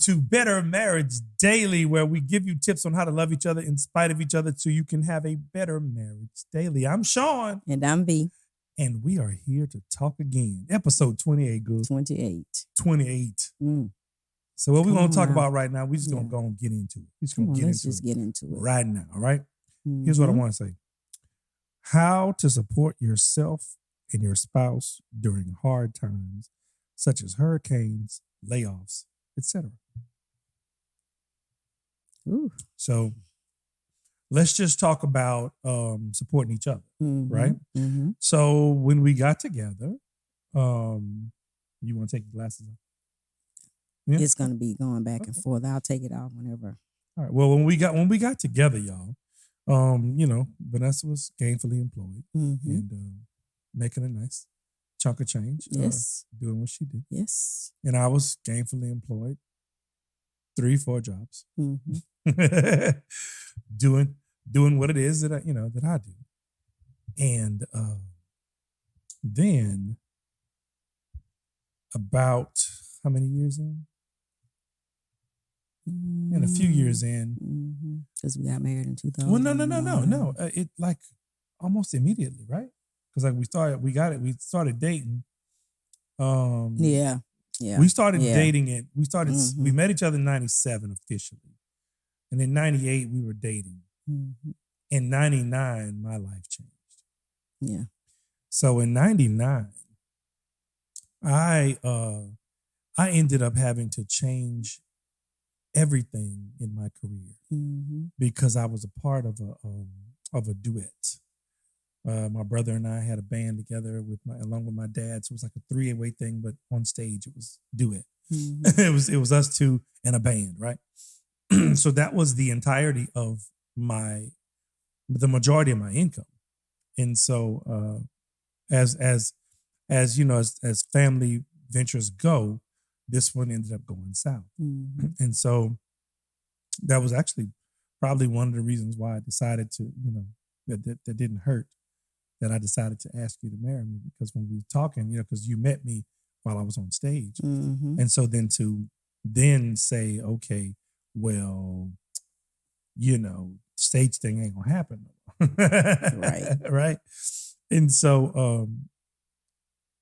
to Better Marriage Daily, where we give you tips on how to love each other in spite of each other so you can have a better marriage daily. I'm Sean. And I'm B. And we are here to talk again. Episode 28, good. 28. 28. Mm. So what we're Come going to on talk now. about right now, we're just going to Yeah. go and get into it. We're just Come going on, to let's get just into get it into it. right now, all right? Here's what I want to say. How to support yourself and your spouse during hard times, such as hurricanes, layoffs, etc. Ooh. So let's just talk about supporting each other, right? Mm-hmm. So when we got together, you want to take your glasses off? Yeah? It's going to be going back and forth. I'll take it off whenever. All right. Well, when we got together, y'all, Vanessa was gainfully employed Mm-hmm. and making a nice chunk of change. Yes. Doing what she did. Yes. And I was gainfully employed, 3-4 jobs, Mm-hmm. doing what it is that I do. And then about how many years in? And a few years in. Because we got married in 2000. Well, no. It like almost immediately, right? Because like we started dating. Yeah. We started Yeah. dating it. We Mhm. met each other in 97 officially. And in 98 we were dating. Mm-hmm. In 99, my life changed. Yeah. So in 99, I ended up having to change everything in my career Mm-hmm. because I was a part of a duet. My brother and I had a band together along with my dad. So it was like a 3-way thing, but on stage it was duet. Mm-hmm. It was us two and a band, right? So that was the entirety of the majority of my income. And so as family ventures go, this one ended up going south. Mm-hmm. And so that was actually probably one of the reasons why I decided to, that didn't hurt, that I decided to ask you to marry me, because when we were talking, because you met me while I was on stage. Mm-hmm. And so then to say, okay, well, stage thing ain't gonna happen. Right. Right. And so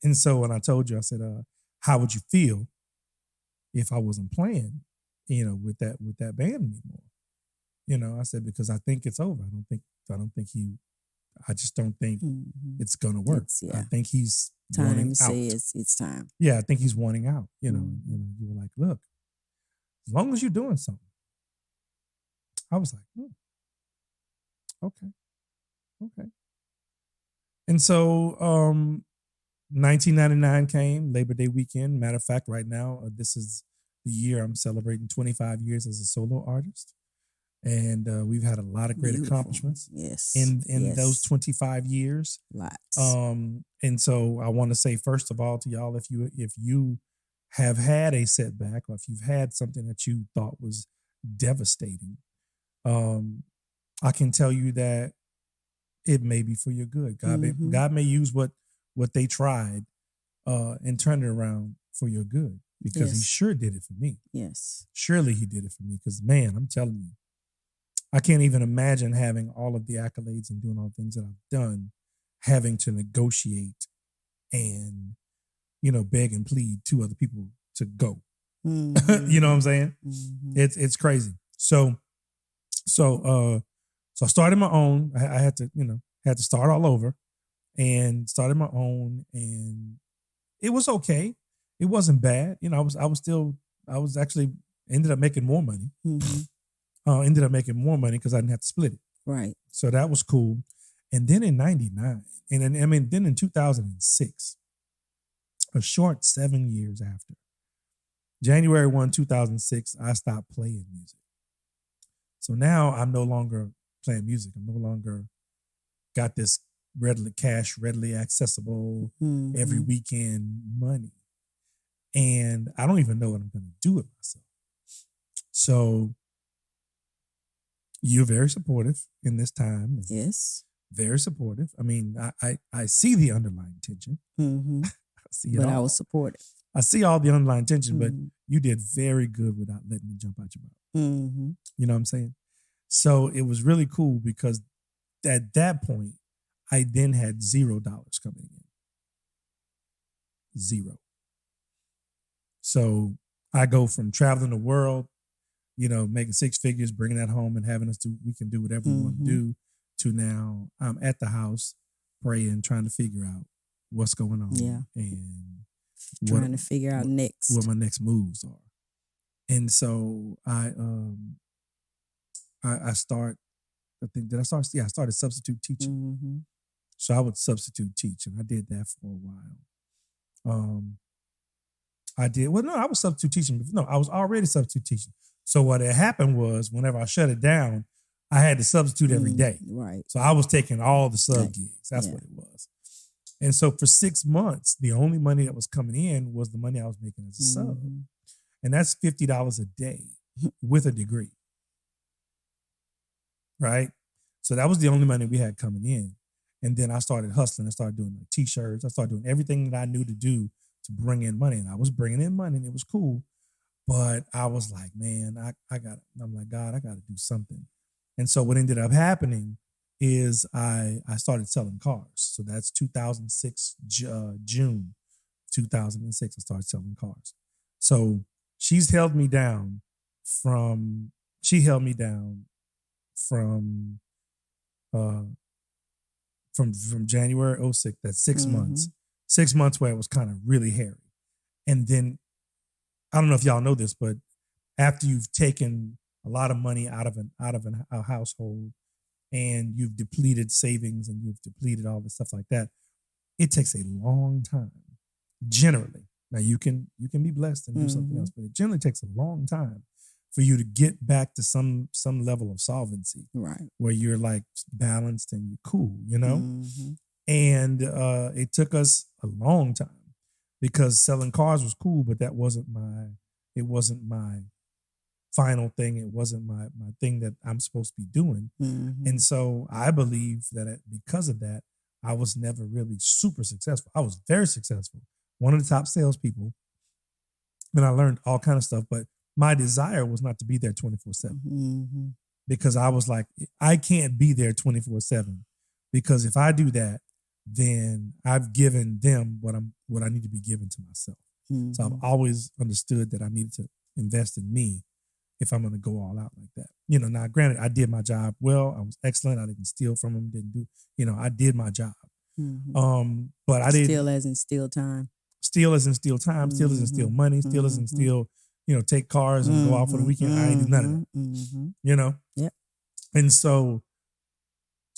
when I told you, I said, how would you feel if I wasn't playing, with that band anymore? I said, because I think it's over. I just don't think Mm-hmm. it's gonna work. I think he's wanting Time out. says it's time. Yeah, I think he's wanting out. Mm-hmm. You were like, look, as long as you're doing something. I was like, okay. And so 1999 came, Labor Day weekend. Matter of fact, right now, this is the year I'm celebrating 25 years as a solo artist. And we've had a lot of great Beautiful. accomplishments Yes. in Yes. those 25 years. Lots. And so I want to say, first of all, to y'all, if you have had a setback, or if you've had something that you thought was devastating, I can tell you that it may be for your good. God may use what they tried and turn it around for your good, because he Yes. sure did it for me. Yes. Surely he did it for me, because man, I'm telling you, I can't even imagine having all of the accolades and doing all the things that I've done, having to negotiate and, beg and plead to other people to go. Mm-hmm. You know what I'm saying? Mm-hmm. It's crazy. So I started my own. I had to start all over, and started my own, and it was okay. It wasn't bad. I was actually ended up making more money. Mm-hmm. Ended up making more money because I didn't have to split it. Right. So that was cool. And then in 99, then in 2006, a short 7 years after, January 1, 2006, I stopped playing music. So now I'm no longer playing music. I'm no longer got this readily accessible Mm-hmm. every weekend money. And I don't even know what I'm going to do with myself. So you're very supportive in this time. Yes. Very supportive. I mean, I see the underlying tension. Mm-hmm. see it But all. I was supportive. I see all the underlying tension, but Mhm. you did very good without letting it jump out your mouth. Mhm. You know what I'm saying? So it was really cool because at that point, I then had $0 coming in. 0. So I go from traveling the world, making 6 figures, bringing that home and having we can do whatever we want to Mhm. do, to now I'm at the house praying, trying to figure out what's going on Yeah. and Trying to figure out what next. my next moves are. And so I start, I think, did I start? Yeah, I started substitute teaching. Mhm. So I would substitute teach, and I did that for a while. I was substitute teaching, but no, I was already substitute teaching. So what had happened was, whenever I shut it down, I had to substitute every day. Right. So I was taking all the sub Right. gigs. That's Yeah. what it was. And so for 6 months, the only money that was coming in was the money I was making as a sub. Mhm. And that's $50 a day with a degree. Right? So that was the only money we had coming in. And then I started hustling. I started doing like t-shirts. I started doing everything that I knew to do to bring in money. And I was bringing in money and it was cool. But I was like, man, I'm like, God, I got to do something. And so what ended up happening is I started selling cars. So that's 2006, June 2006, I started selling cars. So she held me down from uh from January 06, that's 6 months. 6 months where it was kind of really hairy. And then I don't know if y'all know this, but after you've taken a lot of money out of a household and you've depleted savings and you've depleted all the stuff like that, it takes a long time. Generally, now you can be blessed and do something else, but it generally takes a long time for you to get back to some level of solvency, Right. where you're like balanced and you're cool, Mhm. And it took us a long time because selling cars was cool, but it wasn't my final thing. It wasn't my thing that I'm supposed to be doing. Mhm. And so I believe that because of that, I was never really super successful. I was very successful, one of the top salespeople, and I learned all kind of stuff. But my desire was not to be there 24/7, Mhm. because I was like, I can't be there 24/7, because if I do that, then I've given them what I need to be given to myself. So I've Mhm. always understood that I needed to invest in me if I'm going to go all out like that. Now granted, I did my job well. I was excellent. I didn't steal from them. Didn't do. I did my job. But I didn't Still as in still time. steal as in steal time. Steal as in steal money. Steal as in steal. Take cars and go out for the weekend. I ain't do none of that. You know. Yep. And so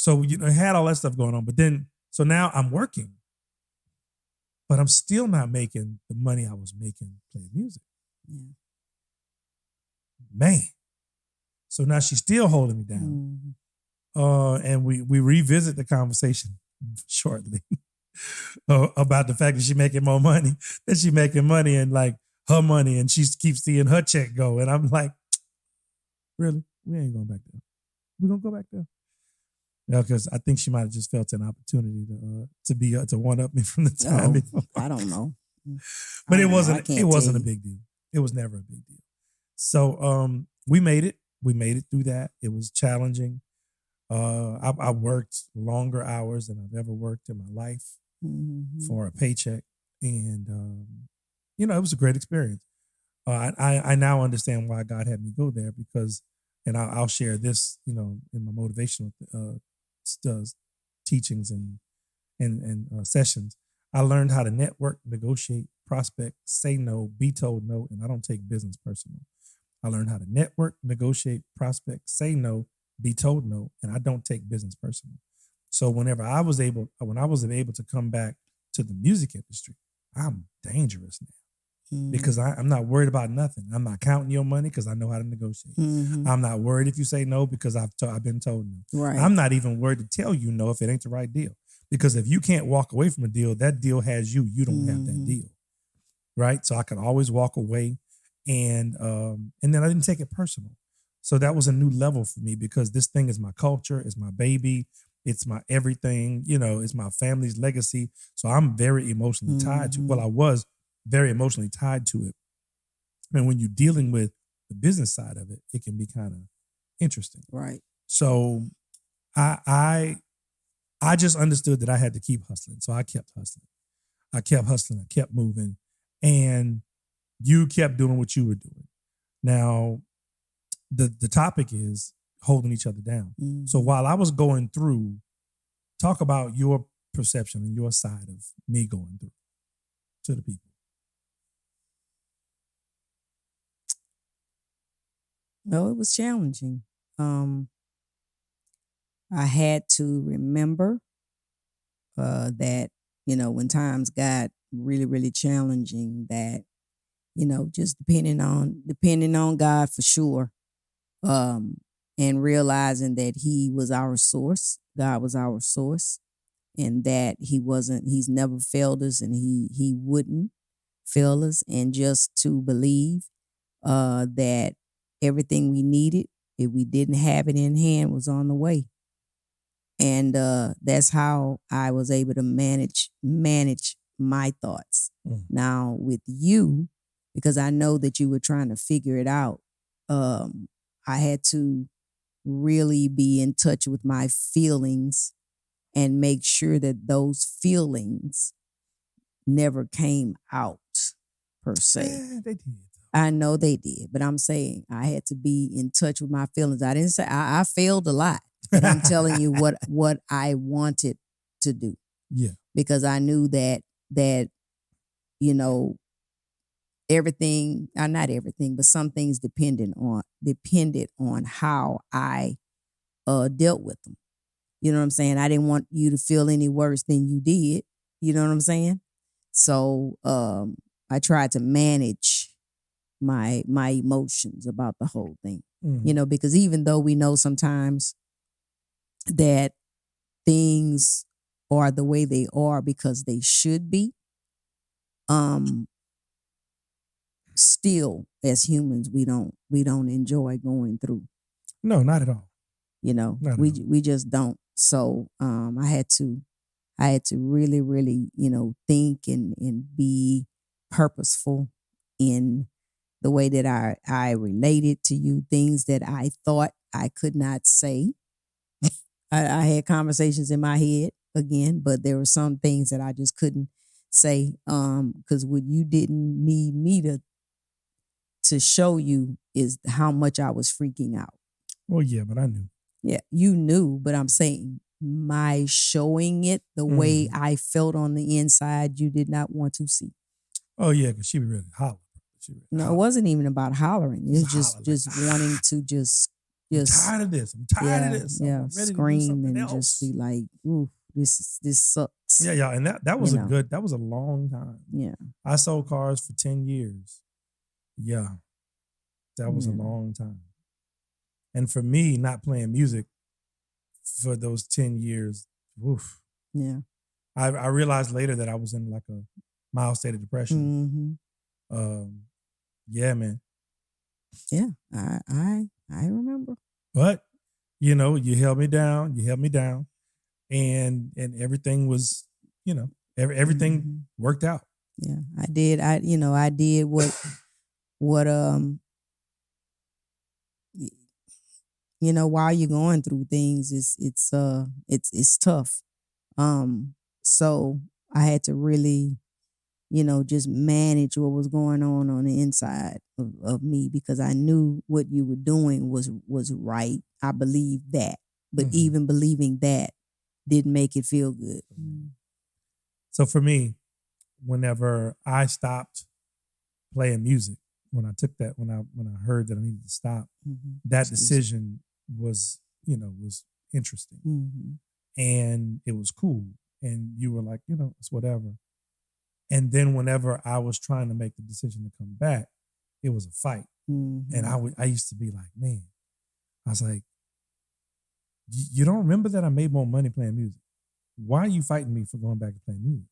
I had all that stuff going on. But then, so now I'm working, but I'm still not making the money I was making playing music. Yeah. Man. So now she's still holding me down. And we revisit the conversation shortly about the fact that she's making more money, that she's making money and like her money, and she keeps seeing her check go. And I'm like, really? We ain't going back there. We're going to go back there. Because I think she might have just felt an opportunity to one up me from the time before. I don't know. But I it don't know. I wasn't can't it wasn't tell a you. big deal. It was never a big deal. So we made it. We made it through that. It was challenging. I worked longer hours than I've ever worked in my life for a paycheck, and it was a great experience. I now understand why God had me go there, because, and I'll share this, in my motivational teachings and sessions. I learned how to network, negotiate, prospect, say no, be told no, and I don't take business personal. I learned how to network, negotiate, prospect, say no, be told no, and I don't take business personal. So when I was able to come back to the music industry, I'm dangerous now, because I'm not worried about nothing. I'm not counting your money because I know how to negotiate. I'm not worried if you say no because I've been told no. Right. I'm not even worried to tell you no if it ain't the right deal, because if you can't walk away from a deal, that deal has you. You don't have that deal, right? So I can always walk away, and then I didn't take it personal. So that was a new level for me, because this thing is my culture, is my baby. It's my everything, it's my family's legacy. So I'm very emotionally tied to, well, I was very emotionally tied to it. And when you're dealing with the business side of it, it can be kind of interesting. Right. So I just understood that I had to keep hustling. So I kept hustling. I kept moving. And you kept doing what you were doing. Now, the topic is holding each other down. So while I was going through, talk about your perception and your side of me going through to the people. No, it was challenging. I had to remember that, when times got really, really challenging, that, just depending on God for sure. And realizing that He was our source, God was our source, and that He's never failed us, and He wouldn't fail us, and just to believe that everything we needed, if we didn't have it in hand, was on the way. And that's how I was able to manage my thoughts. Now with you, because I know that you were trying to figure it out, I had to really be in touch with my feelings and make sure that those feelings never came out per se. Yeah, they did. I know they did, but I'm saying I had to be in touch with my feelings. I didn't say I failed a lot, but I'm telling you what I wanted to do. Yeah. Because I knew that everything, not everything, but some things depended on how I dealt with them. You know what I'm saying? I didn't want you to feel any worse than you did. You know what I'm saying? So I tried to manage my emotions about the whole thing. Because even though we know sometimes that things are the way they are because they should be, still as humans we don't enjoy going through. No, not at all. We just don't. So I had to really, really, think and be purposeful in the way that I related to you, things that I thought I could not say. I had conversations in my head again, but there were some things that I just couldn't say because what you didn't need me to show you is how much I was freaking out. Well, yeah, but I knew. Yeah, you knew, but I'm saying my showing it the way I felt on the inside, you did not want to see. Oh yeah, because she was ready to holler. No, it wasn't even about hollering. It's just wanting to just I'm tired of this. I'm tired of this. Yeah, I'm ready scream to do something and else. just be like, "Ooh, this sucks." Yeah, and that was that was a long time. Yeah, I sold cars for 10 years. Yeah, that was a long time. And for me, not playing music for those 10 years, oof. Yeah. I realized later that I was in like a mild state of depression. Yeah, man. Yeah, I remember. But you held me down. You held me down, and everything was, everything worked out. Yeah, I did. I did what while you're going through things, it's tough. So I had to really, just manage what was going on the inside of me, because I knew what you were doing was right. I believed that. But even believing that didn't make it feel good. So for me, whenever I stopped playing music, when I heard that I needed to stop, that decision was interesting. And it was cool. And you were like, it's whatever. And then whenever I was trying to make the decision to come back, it was a fight. And I used to be like, man, I was like, you don't remember that I made more money playing music? Why are you fighting me for going back to playing music?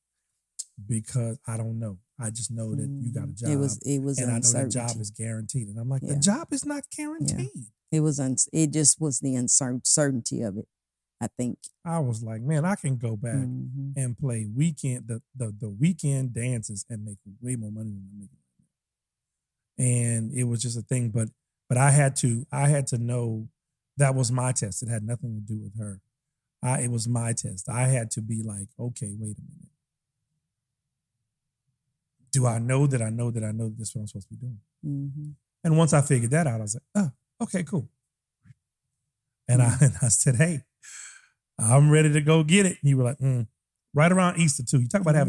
Because I don't know. I just know that you got a job. It was and uncertainty. I know the job is guaranteed. And I'm like, the job is not guaranteed. It just was the uncertainty of it. I think. I was like, man, I can go back Mhm. and play the weekend dances and make way more money than I'm making right now. And it was just a thing, but I had to know that was my test. It had nothing to do with her. It was my test. I had to be like, okay, wait a minute. Do I know that I know that I know that this is what I'm supposed to be doing? Mhm. And once I figured that out, I was like, oh, okay, cool. And I said, hey, I'm ready to go get it. And you were like, right around Easter too. You talk about talk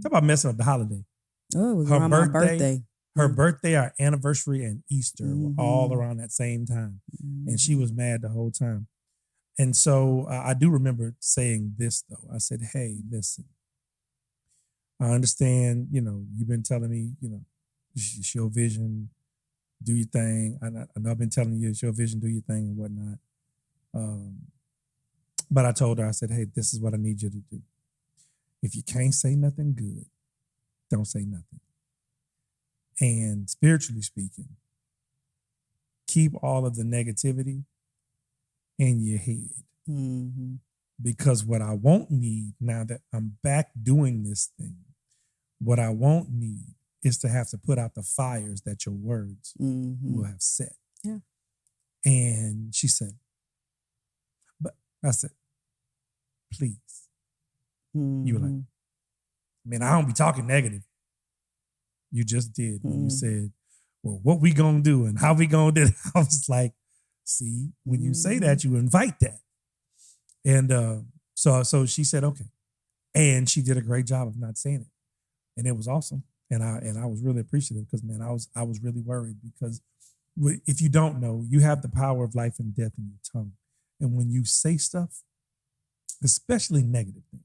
about messing up the holiday. Oh, it was Her around my birthday. Her birthday, our anniversary, and Easter were all Mhm. around that same time. And she Mhm. was mad the whole time. And so I do remember saying this though. I said, hey, listen, I understand, you've been telling me, it's your vision, do your thing. I know I've been telling you it's your vision, do your thing and whatnot. But I told her, I said, hey, this is what I need you to do. If you can't say nothing good, don't say nothing. And spiritually speaking, keep all of the negativity in your head. Mhm. Because what I won't need now that I'm back doing this thing, what I won't need is to have to put out the fires that your words will have set. Yeah. And she said, but I said, please. You were like, man, I don't be talking negative. You just did. When you said, well, what we gonna do and how we gonna do it? I was like, see, when you say that, you invite that. And so she said, okay. And she did a great job of not saying it. And it was awesome. And I was really appreciative because, man, I was really worried because if you don't know, you have the power of life and death in your tongue. And when you say stuff, especially negative things,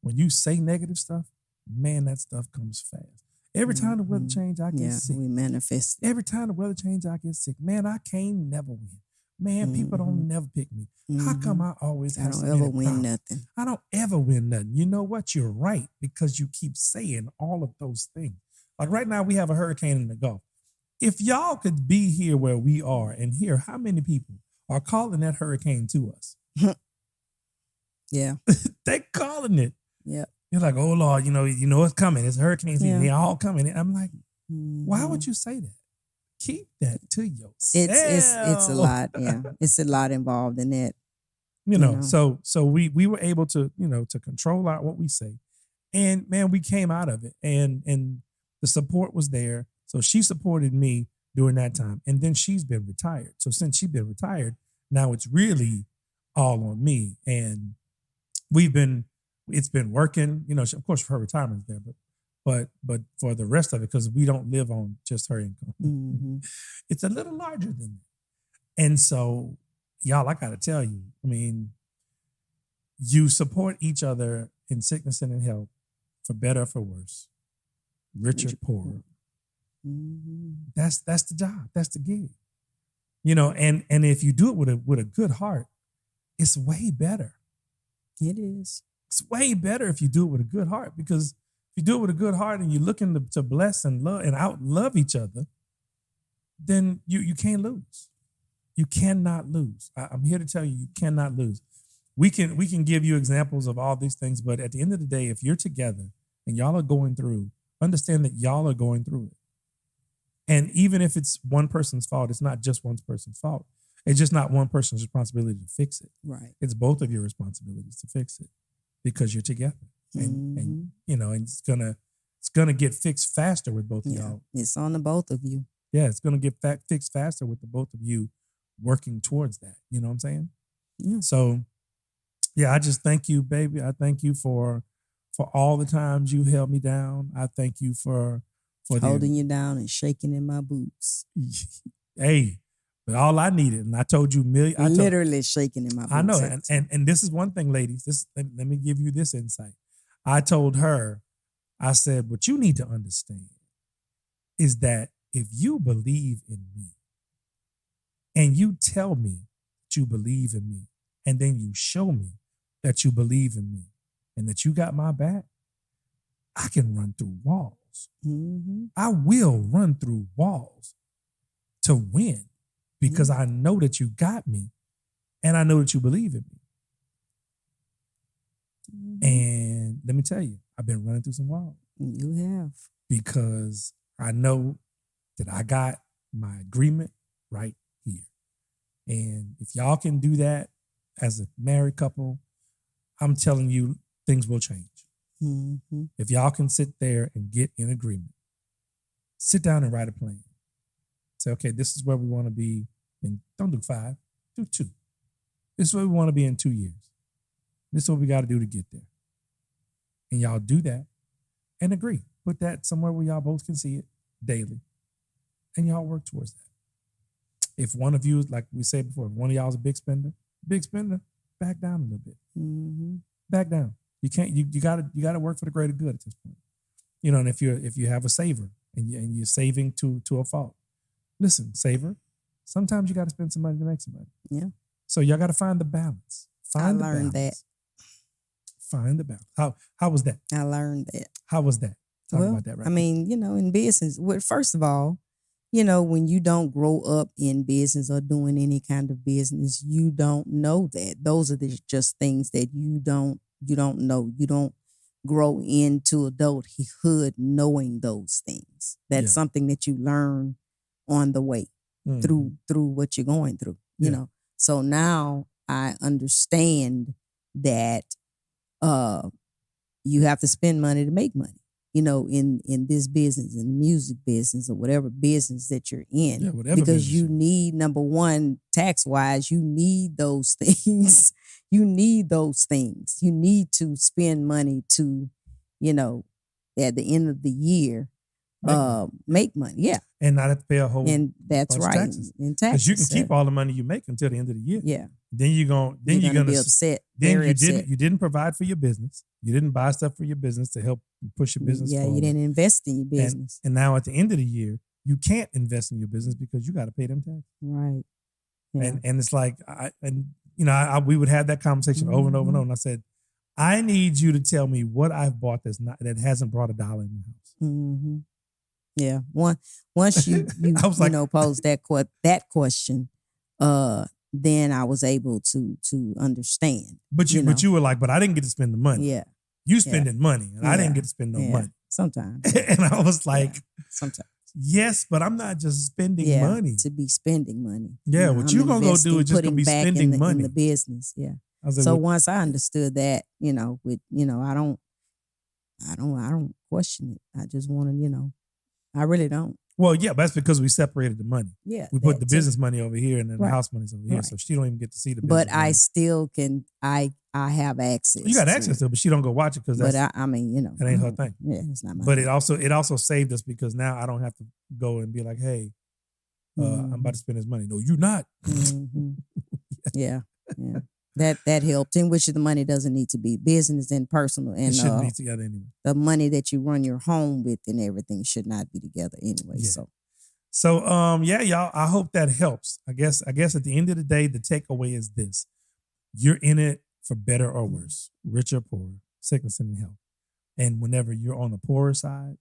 when you say negative stuff, man, that stuff comes fast. Every time the weather change, I get sick. We manifest. Every time the weather change, I get sick. Man, I can't never win. Man, people don't never pick me. How come I always have I don't ever win nothing. I don't ever win nothing. You know what? You're right because you keep saying all of those things. Like right now, we have a hurricane in the Gulf. If y'all could be here where we are and hear how many people are calling that hurricane to us. Yeah. They're calling it. Yeah. You're like, oh Lord, you know it's coming. It's hurricane season. They're all coming. I'm like, why would you say that? Keep that to yourself. It's a lot. Yeah. It's a lot involved in that. So we were able to, to control out what we say. And man, we came out of it and the support was there. So she supported me during that time. And then she's been retired. So since she's been retired, now it's really all on me. And it's been working, of course her retirement is there, but for the rest of it, because we don't live on just her income, it's a little larger than that. And so, y'all, I gotta tell you, I mean, you support each other in sickness and in health, for better or for worse, rich or poorer. That's the job. That's the gig. And if you do it with a good heart, it's way better. It is. It's way better if you do it with a good heart, because if you do it with a good heart and you're looking to bless and love and out-love each other, then you can't lose. You cannot lose. I'm here to tell you, you cannot lose. We can give you examples of all these things, but at the end of the day, if you're together and y'all are going through, understand that y'all are going through it. And even if it's one person's fault, it's not just one person's fault. It's just not one person's responsibility to fix it. Right. It's both of your responsibilities to fix it because you're together. And it's gonna get fixed faster with both of y'all. It's on the both of you. Yeah, it's gonna get fixed faster with the both of you working towards that. You know what I'm saying? Yeah. So yeah, I just thank you, baby. I thank you for all the times you held me down. I thank you for holding you down and shaking in my boots. Hey, but all I needed, and I told you literally shaking in my boots. I know, and this is one thing, ladies. Let me give you this insight. I told her, I said, what you need to understand is that if you believe in me and you tell me that you believe in me, and then you show me that you believe in me and that you got my back, I can run through walls. I will run through walls to win because I know that you got me and I know that you believe in me. And let me tell you, I've been running through some walls You have. because I know that I got my agreement right here. And if y'all can do that as a married couple, I'm telling you, things will change. Mm-hmm. If y'all can sit there and get in agreement, sit down and write a plan. Say, okay, this is where we want to be in, don't do 5, do 2. This is where we want to be in 2 years. This is what we got to do to get there. And y'all do that and agree. Put that somewhere where y'all both can see it daily. And y'all work towards that. If one of you, like we said before, if one of y'all is a big spender, back down a little bit. Mm-hmm. Back down. You can't. You gotta work for the greater good at this point. You know, and if you have a saver and you're saving to a fault, listen, saver. Sometimes you got to spend some money to make some money. Yeah. So y'all got to find the balance. I learned that. Find the balance. How was that? I learned that. How was that? Talk Well, about that right I mean, in business, first of all, when you don't grow up in business or doing any kind of business, you don't know that. Those are just things that you don't know. You don't grow into adulthood knowing those things. That's Yeah. something that you learn on the way through what you're going through. You Yeah. know. So now I understand that you have to spend money to make money. In this business, in the music business, or whatever business that you're in. Yeah, whatever because business you you're in. need, number one, tax-wise, you need those things. You need those things. You need to spend money to, at the end of the year, make money. Yeah. And not have to pay a whole And that's bunch of right. taxes. In Because taxes. you can keep all the money you make until the end of the year. Yeah. Then you're gonna be upset. Then very upset. you didn't provide for your business. You didn't buy stuff for your business to help push your business Yeah, forward. you didn't invest in your business. And now at the end of the year, you can't invest in your business because you got to pay them taxes. Right. Yeah. And it's like we would have that conversation over and over and over. And I said, I need you to tell me what I've bought that hasn't brought $1 in my house. Mm-hmm. Yeah. Once you I was like, pose that question, then I was able to understand. But you were like, but I didn't get to spend the money. Yeah. You spending money, and I didn't Yeah. get to spend no money. Sometimes. And I was like, sometimes. yes, but I'm not just spending money. To be spending money. Yeah, what you gonna go do is just gonna be back spending in money the business. Yeah. I was like, So well, once I understood that, I don't question it. I just want to, I really don't. well, yeah, but that's because we separated the money. Yeah. We put that the too. business money over here, and then the Right. house money's over here. Right. So she don't even get to see the business But I money. still can. I have access. You got to access it. to it, but she don't go watch it because But that's I mean, that ain't her thing. Yeah, it's not my. But thing. it also saved us because now I don't have to go and be like, hey, I'm about to spend this money. No, you're not. Mm-hmm. Yeah. That helped. In which the money doesn't need to be business and personal, and It shouldn't be together anyway. the money that you run your home with and everything should not be together anyway. Yeah. So yeah, y'all. I hope that helps. I guess at the end of the day, the takeaway is this: you're in it for better or worse, rich or poor, sickness and health. And whenever you're on the poorer side,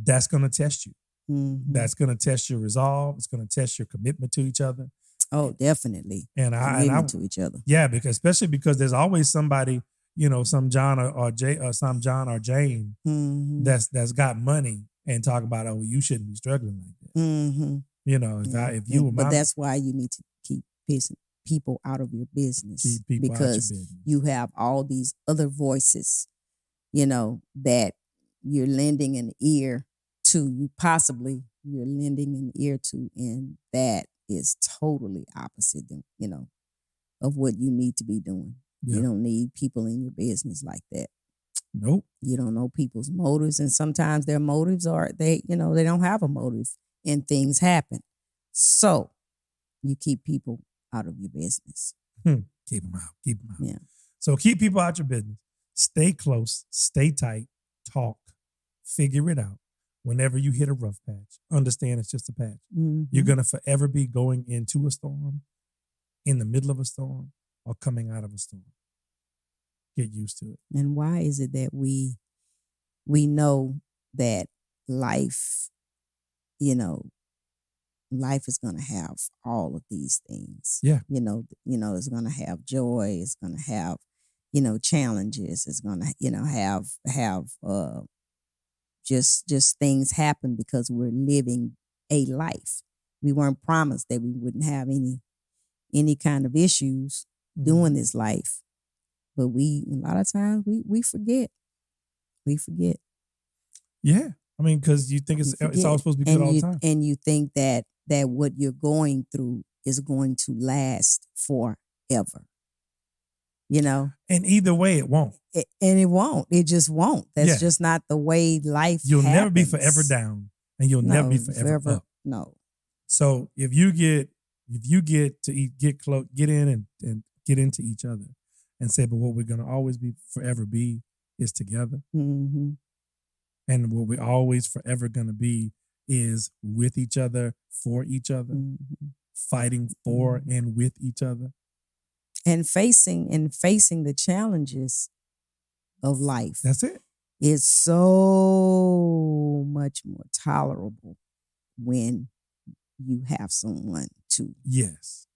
that's going to test you. That's going to test your resolve. It's going to test your commitment to each other. Oh, definitely. And Commitment to each other. Yeah, especially because there's always somebody, some John or Jane that's got money and talk about, oh, you shouldn't be struggling like that. If you were but that's why you need to keep people out of your business. Keep people out your business. You have all these other voices, that you're lending an ear to. You're lending an ear to, and that is totally opposite than, of what you need to be doing. Yeah. You don't need people in your business like that. Nope. You don't know people's motives, and sometimes their motives are they don't have a motive, and things happen. So you keep people out of your business. Keep them out. Keep them out. Yeah. So keep people out your business. Stay close. Stay tight. Talk. Figure it out. Whenever you hit a rough patch, understand it's just a patch. You're going to forever be going into a storm, in the middle of a storm, or coming out of a storm. Get used to it. And why is it that we know that life, life is going to have all of these things? Yeah. It's going to have joy. It's going to have, challenges. It's gonna, have just things happen because we're living a life. We weren't promised that we wouldn't have any kind of issues doing this life, but a lot of times we forget. We forget. Yeah, I mean, because you think it's all supposed to be good all the time, and you think that what you're going through is going to last forever. And either way, it won't. And it won't. It just won't. That's just not the way life You'll happens. never be forever down, and you'll never be forever up. No. So if you get to get close, get in and get into each other, and say, but what we're gonna always be forever be is together, Mm-hmm. and what we're always forever gonna be is with each other, for each other, Mm-hmm. fighting for and with each other. And facing the challenges of life. That's it. Is so much more tolerable when you have someone to. Yes.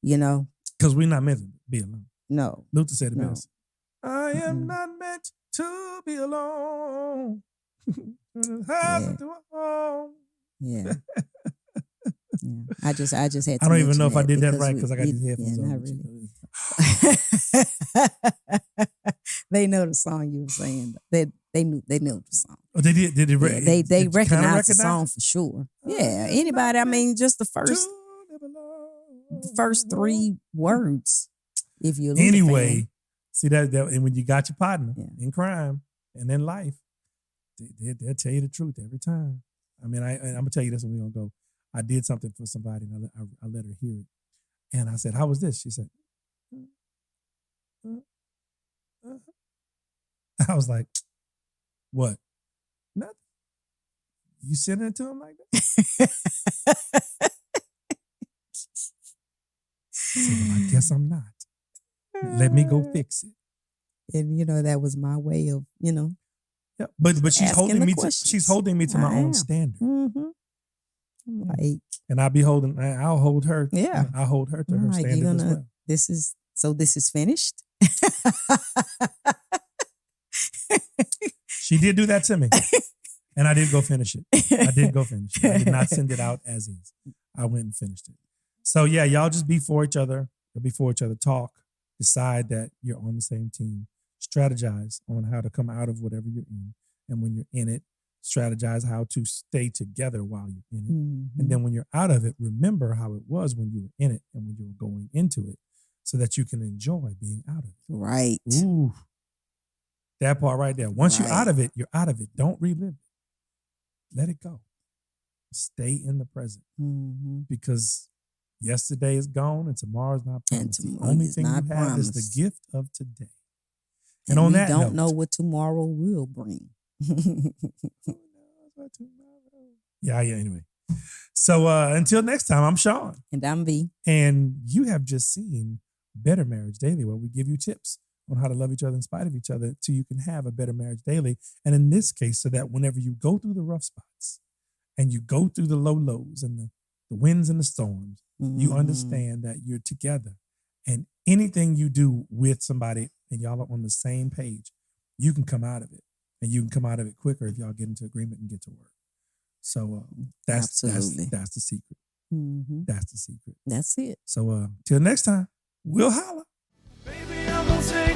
Because we're not meant to be alone. No. Luther said it No. best. I am not meant to be alone. Yeah. Yeah. I just had to. I don't even know if I did that right because I got these headphones on. Not really. They know the song you were saying. They knew the song. Oh, they did. Did they recognized the song for sure. Yeah. Anybody? I mean, just the first 3 words. If you anyway, see that, and when you got your partner in crime and in life, they'll tell you the truth every time. I mean, I'm gonna tell you this, and we're gonna go. I did something for somebody, and I let her hear it, and I said, "How was this?" She said, I was like, "What? Nothing. You sending it to him like that?" I said, "Well, I guess I'm not. Let me go fix it." And that was my way of, Yeah, but she's holding me to my own standard. Mm-hmm. Like, and I'll hold her. Yeah, I'll hold her to her standard as well. This is finished. She did do that to me, and I did go finish it. I did not send it out as is. I went and finished it. So yeah, y'all just be for each other. Talk. Decide that you're on the same team. Strategize on how to come out of whatever you're in, and when you're in it, strategize how to stay together while you're in it. Mm-hmm. And then when you're out of it, remember how it was when you were in it and when you were going into it, so that you can enjoy being out of it. Right. Ooh. That part right there. Once you're out of it, you're out of it. Don't relive it. Let it go. Stay in the present. Mm-hmm. Because yesterday is gone and tomorrow's not promised. The only thing you have is the gift of today. And on that note, we don't know what tomorrow will bring. Yeah, anyway. So until next time, I'm Sean. And I'm V. And you have just seen Better Marriage Daily, where we give you tips on how to love each other in spite of each other so you can have a better marriage daily. And in this case, so that whenever you go through the rough spots and you go through the low lows and the winds and the storms, you understand that you're together. And anything you do with somebody and y'all are on the same page, you can come out of it. And you can come out of it quicker if y'all get into agreement and get to work. So that's the secret. Mm-hmm. That's the secret. That's it. So till next time, we'll holla. Baby, I'm gonna say